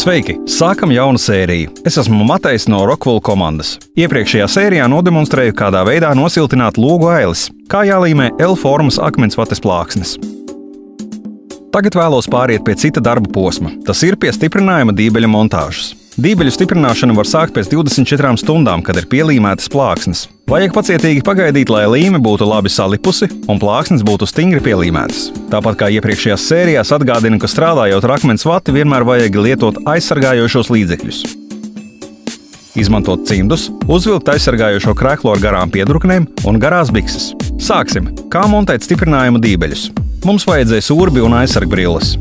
Sveiki! Sākam jaunu sēriju. Es esmu Matejs no Rockwool komandas. Iepriekšējā sērijā nodemonstrēju, kādā veidā nosiltināt logu ailes, kā jālīmē L-formas akmensvates plāksnes. Tagad vēlos pāriet pie cita darba posma. Tas ir pie stiprinājuma dībeļa montāžas. Dībeļu stiprināšanu var sākt pēc 24 stundām, kad ir pielīmētas plāksnes. Vajag pacietīgi pagaidīt, lai līme būtu labi salipusi un plāksnes būtu stingri pielīmētas. Tāpat kā iepriekšējās sērijās atgādinu, ka strādājot ar akmensvati vienmēr vajag lietot aizsargājošos līdzekļus. Izmantot cimdus, uzvilkt aizsargājošo kreklu ar garām piedruknēm un garās bikses. Sāksim! Kā montēt stiprinājuma dībeļus? Mums vajadzēs urbi un aizsargbrilles.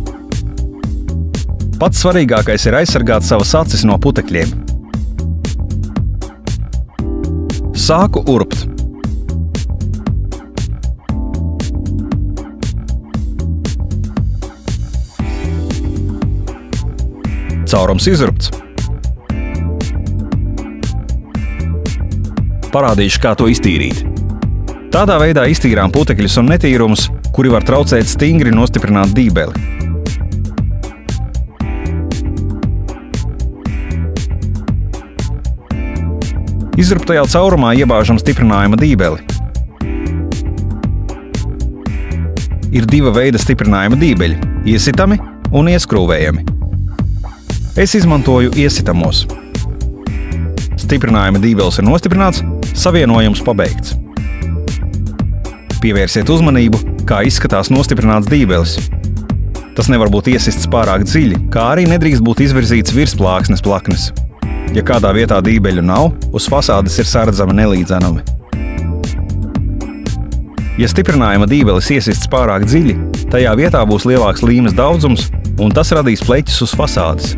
Pats svarīgākais ir aizsargāt savas acis no putekļiem. Sāku urbt. Caurums izurbts. Parādīšu, kā to iztīrīt. Tādā veidā iztīrām putekļus un netīrumus, kuri var traucēt stingri nostiprināt dībeli. Izurbtajā caurumā iebāžam stiprinājuma dībeli. Ir diva veida stiprinājuma dībeļi – iesitami un ieskrūvējami. Es izmantoju iesitamos. Stiprinājuma dībelis ir nostiprināts, savienojums pabeigts. Pievērsiet uzmanību, kā izskatās nostiprināts dībelis. Tas nevar būt iesists pārāk dziļi, kā arī nedrīkst būt izvirzīts virs plāksnes plaknes. Ja kādā vietā dībeļu nav, uz fasādes ir saredzami nelīdzenumi. Ja stiprinājuma dībelis iesists pārāk dziļi, tajā vietā būs lielāks līmes daudzums, un tas radīs pleķus uz fasādes.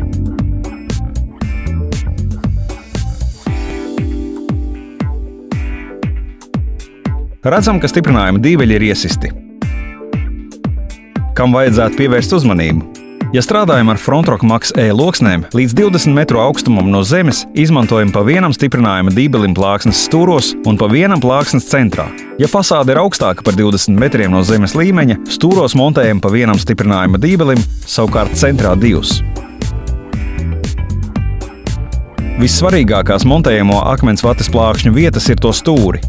Redzam, ka stiprinājuma dībeļi ir iesisti. Kam vajadzētu pievērst uzmanību? Ja strādājam ar Frontrock Max E loksnēm, līdz 20 metru augstumam no zemes izmantojam pa vienam stiprinājuma dībelim plāksnes stūros un pa vienam plāksnes centrā. Ja fasāde ir augstāka par 20 metriem no zemes līmeņa, stūros montējam pa vienam stiprinājuma dībelim, savukārt centrā divus. Vissvarīgākās montējamo akmensvates plākšņu vietas ir to stūri.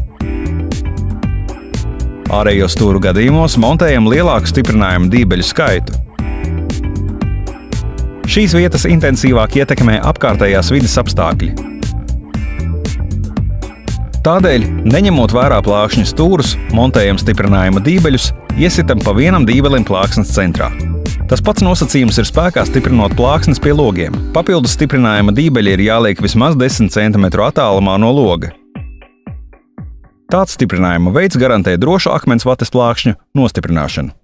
Ārējo stūru gadījumos montējam lielāku stiprinājuma dībeļu skaitu. Šīs vietas intensīvāk ietekmē apkārtējās vides apstākļi. Tādēļ, neņemot vērā plākšņu stūrus, montējam stiprinājuma dībeļus, iesitam pa vienam dībelim plāksnes centrā. Tas pats nosacījums ir spēkā stiprinot plāksnes pie logiem. Papildus stiprinājuma dībeļi ir jāliek vismaz 10 cm attālumā no loga. Tāds stiprinājuma veids garantē drošu akmensvates plākšņu nostiprināšanu.